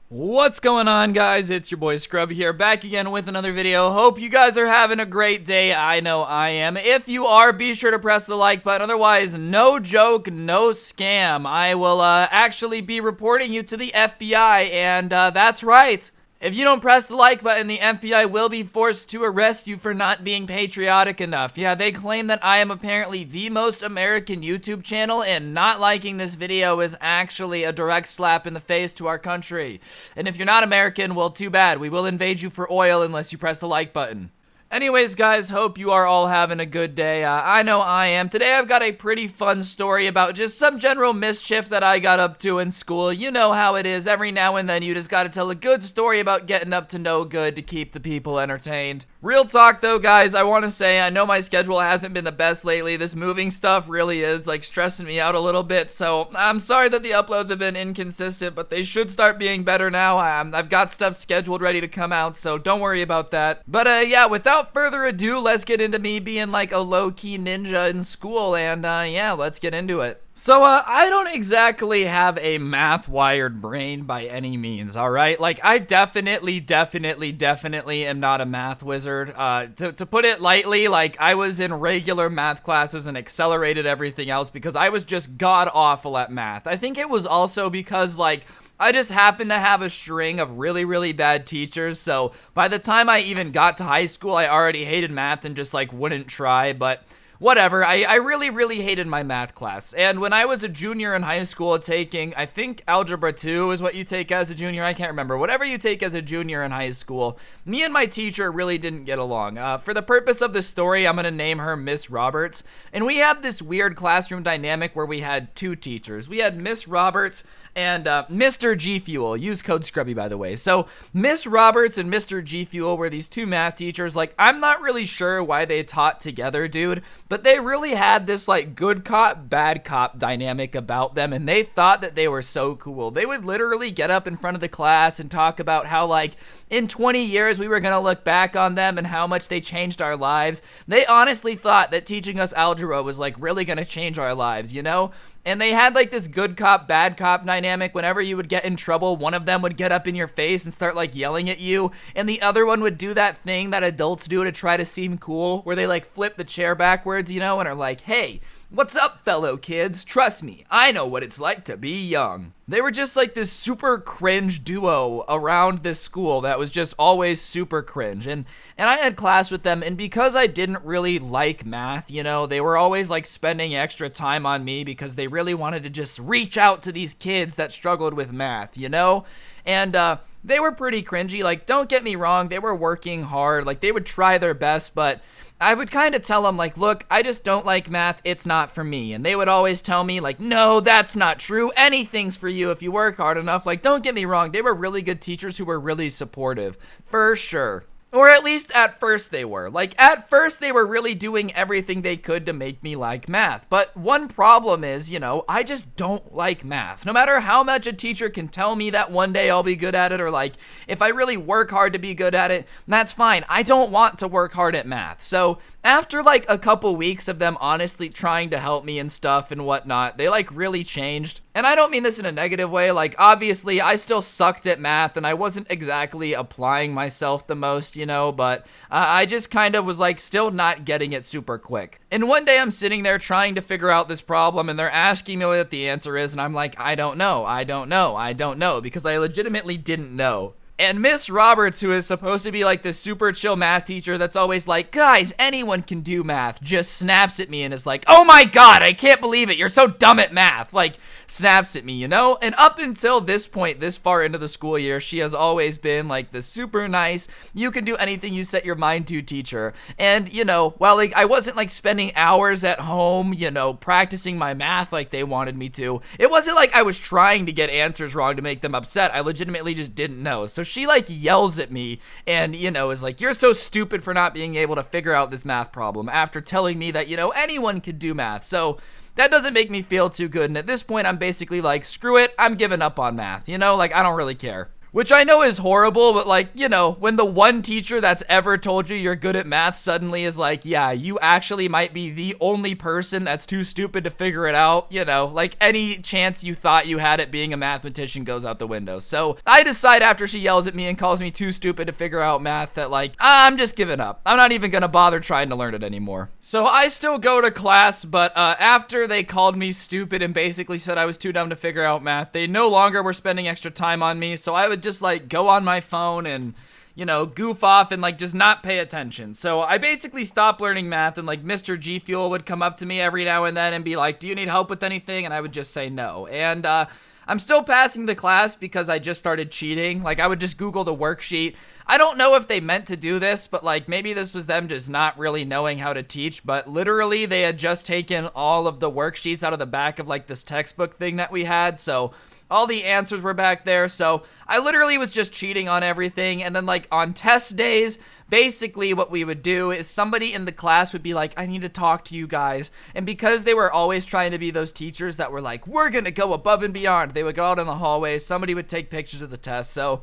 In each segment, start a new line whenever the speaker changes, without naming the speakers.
What's going on, guys? It's your boy Scrub here, back again with another video. Hope you guys are having a great day. I know I am. If you are, be sure to press the like button. Otherwise, no joke, no scam. I will actually be reporting you to the FBI, and that's right. If you don't press the like button, the FBI will be forced to arrest you for not being patriotic enough. Yeah, they claim that I am apparently the most American YouTube channel, and not liking this video is actually a direct slap in the face to our country. And if you're not American, well, too bad. We will invade you for oil unless you press the like button. Anyways, guys, hope you are all having a good day. I know I am. Today I've got a pretty fun story about just some general mischief that I got up to in school. You know how it is. Every now and then you just gotta tell a good story about getting up to no good to keep the people entertained. Real talk though, guys, I want to say I know my schedule hasn't been the best lately. This moving stuff really is like stressing me out a little bit, so I'm sorry that the uploads have been inconsistent, but they should start being better now. I've got stuff scheduled ready to come out, so don't worry about that. But yeah, without further ado, let's get into me being like a low-key ninja in school, and yeah, let's get into it. So, I don't exactly have a math-wired brain by any means, alright? Like, I definitely am not a math wizard. To put it lightly, like, I was in regular math classes and accelerated everything else because I was just god-awful at math. I think it was also because, like, I just happened to have a string of really bad teachers, so by the time I even got to high school, I already hated math and just, like, wouldn't try, but whatever. I really hated my math class. And when I was a junior in high school taking, I think Algebra 2 is what you take as a junior. I can't remember. Whatever you take as a junior in high school, me and my teacher really didn't get along. For the purpose of this story, I'm going to name her Miss Roberts. And we had this weird classroom dynamic where we had two teachers. We had Miss Roberts and Mr. G Fuel. Use code Scrubby, by the way. So Miss Roberts and Mr. G Fuel were these two math teachers. Like, I'm not really sure why they taught together, dude, but they really had this like good cop, bad cop dynamic about them, and they thought that they were so cool. They would literally get up in front of the class and talk about how, like, in 20 years we were gonna look back on them and how much they changed our lives. They honestly thought that teaching us algebra was like really gonna change our lives, you know? And they had like this good cop, bad cop dynamic. Whenever you would get in trouble, one of them would get up in your face and start like yelling at you, and the other one would do that thing that adults do to try to seem cool, where they like flip the chair backwards, you know, and are like, hey, what's up, fellow kids? Trust me, I know what it's like to be young. They were just like this super cringe duo around this school that was just always super cringe. And I had class with them, and because I didn't really like math, you know, they were always like spending extra time on me because they really wanted to just reach out to these kids that struggled with math, you know? And they were pretty cringy. Like, don't get me wrong, they were working hard. Like, they would try their best, but I would kind of tell them, like, look, I just don't like math, it's not for me. And they would always tell me, like, no, that's not true, anything's for you if you work hard enough. Like, don't get me wrong, they were really good teachers who were really supportive, for sure. Or at least at first they were. Like, at first they were really doing everything they could to make me like math. But one problem is, you know, I just don't like math. No matter how much a teacher can tell me that one day I'll be good at it, or like, if I really work hard to be good at it, that's fine. I don't want to work hard at math. So after like a couple weeks of them honestly trying to help me and stuff and whatnot, they like really changed. And I don't mean this in a negative way. Like, obviously I still sucked at math and I wasn't exactly applying myself the most, you know, but I just kind of was like still not getting it super quick. And one day I'm sitting there trying to figure out this problem, and they're asking me what the answer is, and I'm like, I don't know, because I legitimately didn't know. And Miss Roberts, who is supposed to be like this super chill math teacher that's always like, guys, anyone can do math, just snaps at me and is like, oh my god, I can't believe it, you're so dumb at math. Like, snaps at me, you know? And up until this point, this far into the school year, she has always been like the super nice, you can do anything you set your mind to teacher. And, you know, while like I wasn't like spending hours at home, you know, practicing my math like they wanted me to, it wasn't like I was trying to get answers wrong to make them upset. I legitimately just didn't know. So she like yells at me and, you know, is like, you're so stupid for not being able to figure out this math problem, after telling me that, you know, anyone could do math. So that doesn't make me feel too good. And at this point, I'm basically like, screw it, I'm giving up on math, you know, like, I don't really care. Which I know is horrible, but like, you know, when the one teacher that's ever told you you're good at math suddenly is like, yeah, you actually might be the only person that's too stupid to figure it out, you know, like any chance you thought you had at being a mathematician goes out the window. So I decide after she yells at me and calls me too stupid to figure out math that like, I'm just giving up. I'm not even gonna bother trying to learn it anymore. So I still go to class, but after they called me stupid and basically said I was too dumb to figure out math, they no longer were spending extra time on me, so I would just like go on my phone and, you know, goof off and like just not pay attention. So I basically stopped learning math, and like Mr. G Fuel would come up to me every now and then and be like, do you need help with anything? And I would just say no. And I'm still passing the class because I just started cheating. Like I would just Google the worksheet. I don't know if they meant to do this, but like maybe this was them just not really knowing how to teach, but literally they had just taken all of the worksheets out of the back of like this textbook thing that we had. So all the answers were back there, so I literally was just cheating on everything. And then like on test days, basically what we would do is somebody in the class would be like, I need to talk to you guys. And because they were always trying to be those teachers that were like, we're gonna go above and beyond, they would go out in the hallway, somebody would take pictures of the test. So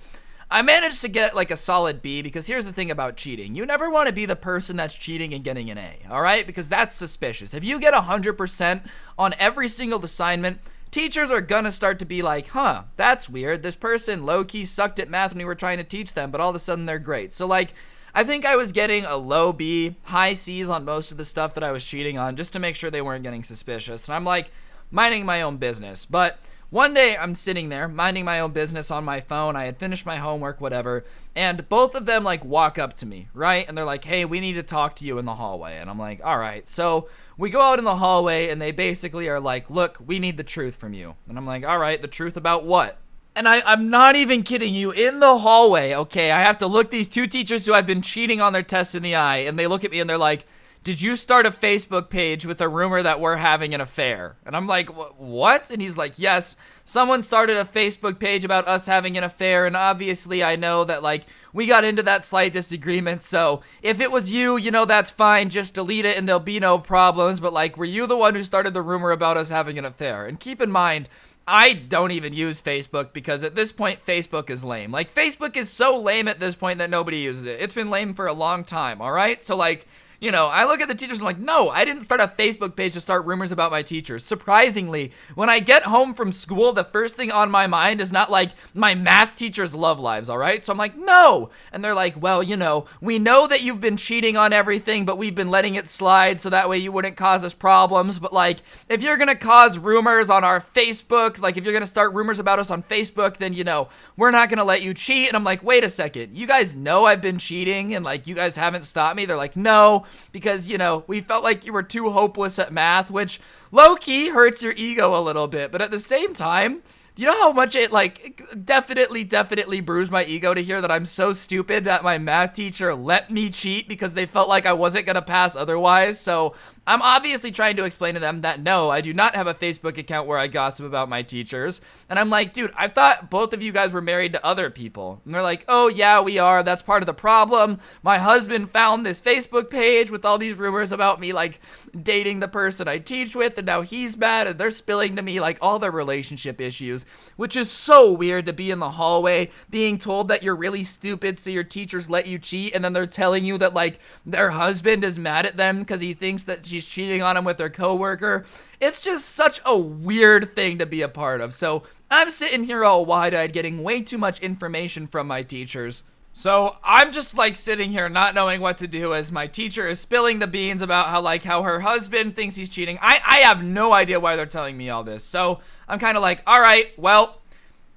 I managed to get like a solid B, because here's the thing about cheating. You never want to be the person that's cheating and getting an A, all right? Because that's suspicious. If you get 100% on every single assignment, teachers are gonna start to be like, huh, that's weird. This person low-key sucked at math when we were trying to teach them, but all of a sudden they're great. So like, I think I was getting a low B, high C's on most of the stuff that I was cheating on, just to make sure they weren't getting suspicious. And I'm like, minding my own business. But one day I'm sitting there minding my own business on my phone. I had finished my homework, whatever, and both of them like walk up to me, right? And they're like, hey, we need to talk to you in the hallway. And I'm like, all right. So we go out in the hallway and they basically are like, look, we need the truth from you. And I'm like, all right, the truth about what? And I'm not even kidding you, in the hallway, okay, I have to look these two teachers who I've been cheating on their tests in the eye, and they look at me and they're like, did you start a Facebook page with a rumor that we're having an affair? And I'm like, what? And he's like, yes, someone started a Facebook page about us having an affair, and obviously I know that, like, we got into that slight disagreement, so if it was you, you know, that's fine, just delete it and there'll be no problems, but, like, were you the one who started the rumor about us having an affair? And keep in mind, I don't even use Facebook, because at this point, Facebook is lame. Like, Facebook is so lame at this point that nobody uses it. It's been lame for a long time, all right? So, like, you know, I look at the teachers and I'm like, no, I didn't start a Facebook page to start rumors about my teachers. Surprisingly, when I get home from school, the first thing on my mind is not like my math teacher's love lives, all right? So I'm like, no. And they're like, well, you know, we know that you've been cheating on everything, but we've been letting it slide so that way you wouldn't cause us problems. But like, if you're gonna cause rumors on our Facebook, like if you're gonna start rumors about us on Facebook, then, you know, we're not gonna let you cheat. And I'm like, wait a second, you guys know I've been cheating and like you guys haven't stopped me? They're like, no, because, you know, we felt like you were too hopeless at math, which low-key hurts your ego a little bit. But at the same time, you know how much it, like, definitely bruised my ego to hear that I'm so stupid that my math teacher let me cheat because they felt like I wasn't gonna pass otherwise. So I'm obviously trying to explain to them that no, I do not have a Facebook account where I gossip about my teachers. And I'm like, dude, I thought both of you guys were married to other people. And they're like, oh yeah, we are. That's part of the problem. My husband found this Facebook page with all these rumors about me, like, dating the person I teach with, and now he's mad, and they're spilling to me, like, all their relationship issues, which is so weird to be in the hallway being told that you're really stupid so your teachers let you cheat, and then they're telling you that, like, their husband is mad at them because he thinks that she's cheating on him with their coworker. It's just such a weird thing to be a part of. So I'm sitting here all wide-eyed getting way too much information from my teachers. So I'm just like sitting here not knowing what to do as my teacher is spilling the beans about how her husband thinks he's cheating. I have no idea why they're telling me all this. So I'm kind of like, all right, well,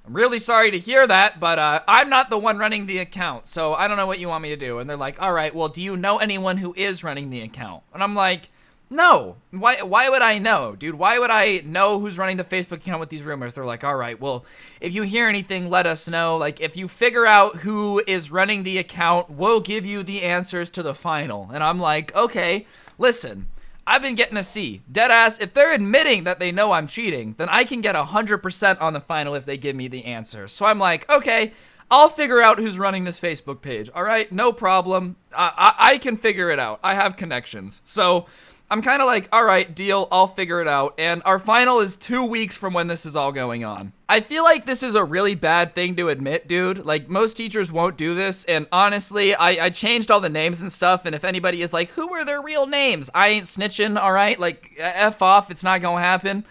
I'm really sorry to hear that, but I'm not the one running the account, so I don't know what you want me to do. And they're like, all right, well, do you know anyone who is running the account? And I'm like, no. Why would I know, dude? Why would I know who's running the Facebook account with these rumors? They're like, all right, well, if you hear anything, let us know. Like, if you figure out who is running the account, we'll give you the answers to the final. And I'm like, okay, listen, I've been getting a C. Deadass, if they're admitting that they know I'm cheating, then I can get 100% on the final if they give me the answer. So I'm like, okay, I'll figure out who's running this Facebook page. All right, no problem. I can figure it out. I have connections. So I'm kind of like, all right, deal, I'll figure it out. And our final is 2 weeks from when this is all going on. I feel like this is a really bad thing to admit, dude. Like, most teachers won't do this. And honestly, I changed all the names and stuff. And if anybody is like, who are their real names? I ain't snitching, all right? Like, F off, it's not gonna happen.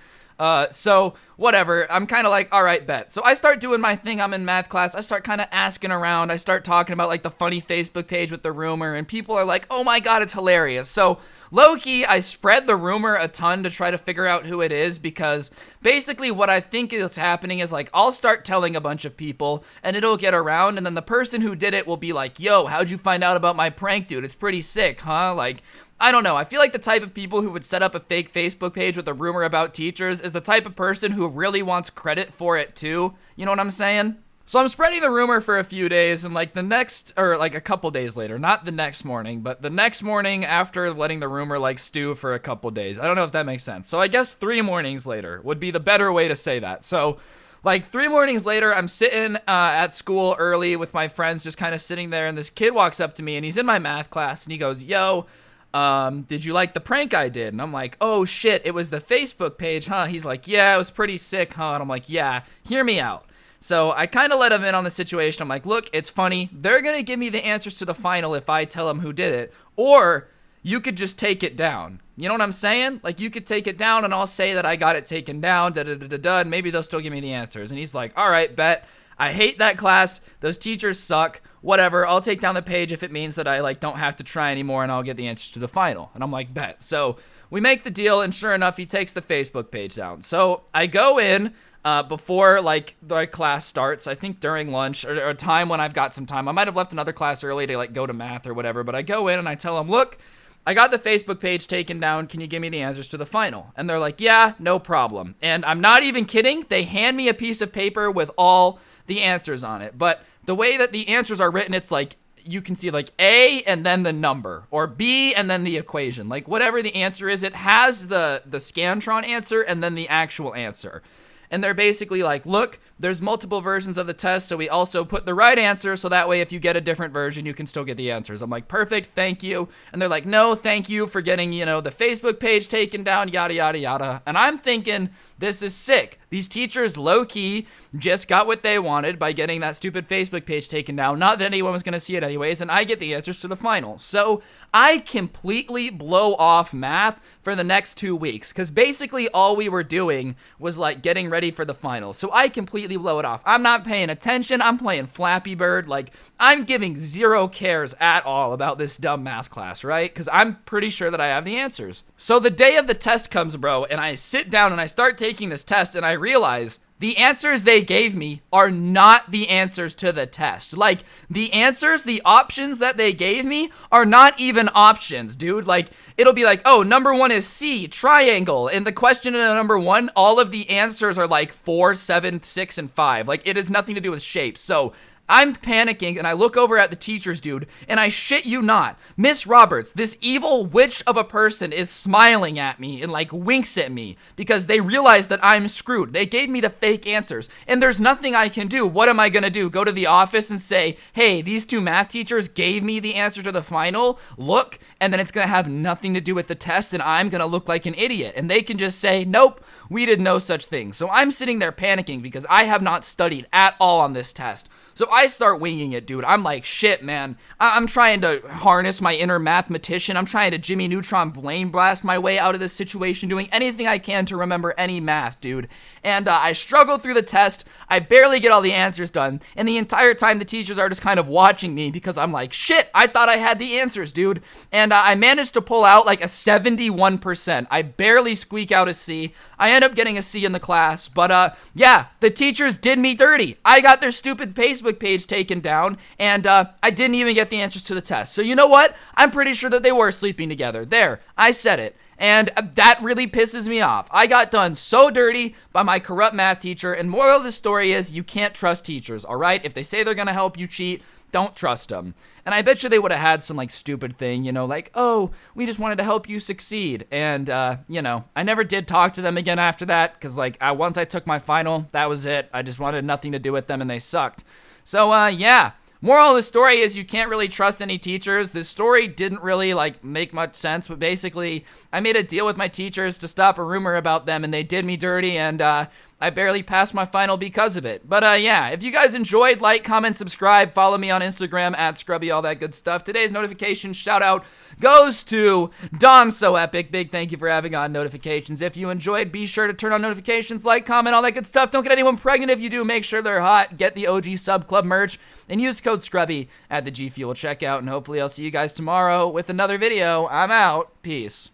So whatever, I'm kind of like, all right, bet. So I start doing my thing. I'm in math class. I start kind of asking around. I start talking about like the funny Facebook page with the rumor, and people are like, oh my God, it's hilarious. So low-key, I spread the rumor a ton to try to figure out who it is, because basically what I think is happening is like, I'll start telling a bunch of people and it'll get around, and then the person who did it will be like, yo, how'd you find out about my prank, dude? It's pretty sick, huh? Like, I don't know. I feel like the type of people who would set up a fake Facebook page with a rumor about teachers is the type of person who really wants credit for it too. You know what I'm saying? So I'm spreading the rumor for a few days, and like a couple days later, not the next morning, but the next morning after letting the rumor like stew for a couple days. I don't know if that makes sense. So I guess 3 mornings later would be the better way to say that. So like 3 mornings later, I'm sitting at school early with my friends, just kind of sitting there, and this kid walks up to me, and he's in my math class, and he goes, yo, did you like the prank I did? And I'm like, oh shit, it was the Facebook page, huh? He's like, yeah, it was pretty sick, huh? And I'm like, yeah, hear me out. So I kind of let him in on the situation. I'm like, look, it's funny. They're going to give me the answers to the final if I tell them who did it. Or you could just take it down. You know what I'm saying? Like, you could take it down and I'll say that I got it taken down, da-da-da-da-da, and maybe they'll still give me the answers. And he's like, all right, bet. I hate that class. Those teachers suck. Whatever, I'll take down the page if it means that I like don't have to try anymore, and I'll get the answers to the final. And I'm like, bet. So we make the deal, and sure enough, he takes the Facebook page down. So I go in before like the class starts, I think during lunch or a time when I've got some time. I might have left another class early to like go to math or whatever, but I go in and I tell him, look, I got the Facebook page taken down. Can you give me the answers to the final? And they're like, yeah, no problem. And I'm not even kidding. They hand me a piece of paper with all the answers on it. But the way that the answers are written, it's like, you can see like A and then the number, or B and then the equation. Like whatever the answer is, it has the Scantron answer and then the actual answer. And they're basically like, look, there's multiple versions of the test, so we also put the right answer, so that way if you get a different version, you can still get the answers. I'm like, perfect, thank you. And they're like, no, thank you for getting, you know, the Facebook page taken down, yada, yada, yada. And I'm thinking, this is sick. These teachers low-key just got what they wanted by getting that stupid Facebook page taken down. Not that anyone was going to see it anyways, and I get the answers to the final. So I completely blow off math for the next 2 weeks, because basically all we were doing was like getting ready for the final. So I completely blow it off. I'm not paying attention. I'm playing Flappy Bird. Like, I'm giving zero cares at all about this dumb math class, right? Because I'm pretty sure that I have the answers. So the day of the test comes, bro, and I sit down and I start taking this test, and I realize the answers they gave me are not the answers to the test. Like, the answers, the options that they gave me are not even options, dude. Like, it'll be like, oh, number 1 is C, triangle. And the question in number 1, all of the answers are like 4, 7, 6, and 5. Like, it has nothing to do with shapes. So I'm panicking, and I look over at the teachers, dude, and I shit you not, Miss Roberts, this evil witch of a person, is smiling at me and like winks at me because they realize that I'm screwed. They gave me the fake answers, and there's nothing I can do. What am I gonna do? Go to the office and say, hey, these 2 math teachers gave me the answer to the final, look, and then it's gonna have nothing to do with the test, and I'm gonna look like an idiot, and they can just say, nope, we did no such thing. So I'm sitting there panicking because I have not studied at all on this test. So I start winging it, dude. I'm like, shit, man. I'm trying to harness my inner mathematician. I'm trying to Jimmy Neutron brain blast my way out of this situation, doing anything I can to remember any math, dude. And I struggle through the test. I barely get all the answers done. And the entire time, the teachers are just kind of watching me because I'm like, shit, I thought I had the answers, dude. And I managed to pull out like a 71%. I barely squeak out a C. I end up getting a C in the class. But yeah, the teachers did me dirty. I got their stupid Facebook page taken down, and I didn't even get the answers to the test. So you know what? I'm pretty sure that they were sleeping together. There, I said it. And that really pisses me off. I got done so dirty by my corrupt math teacher, and moral of the story is you can't trust teachers, all right? If they say they're gonna help you cheat, don't trust them. And I bet you they would have had some like stupid thing, you know, like, oh, we just wanted to help you succeed. And, you know, I never did talk to them again after that, because like once I took my final, that was it. I just wanted nothing to do with them, and they sucked. So, yeah, Moral of the story is you can't really trust any teachers. This story didn't really like make much sense, but basically I made a deal with my teachers to stop a rumor about them, and they did me dirty, and I barely passed my final because of it. But yeah, if you guys enjoyed, like, comment, subscribe, follow me on Instagram at Scrubby, all that good stuff. Today's notification shout out goes to Dom So Epic. Big thank you for having on notifications. If you enjoyed, be sure to turn on notifications, like, comment, all that good stuff. Don't get anyone pregnant. If you do, make sure they're hot. Get the OG Sub Club merch and use code Scrubby at the G Fuel checkout. And hopefully I'll see you guys tomorrow with another video. I'm out. Peace.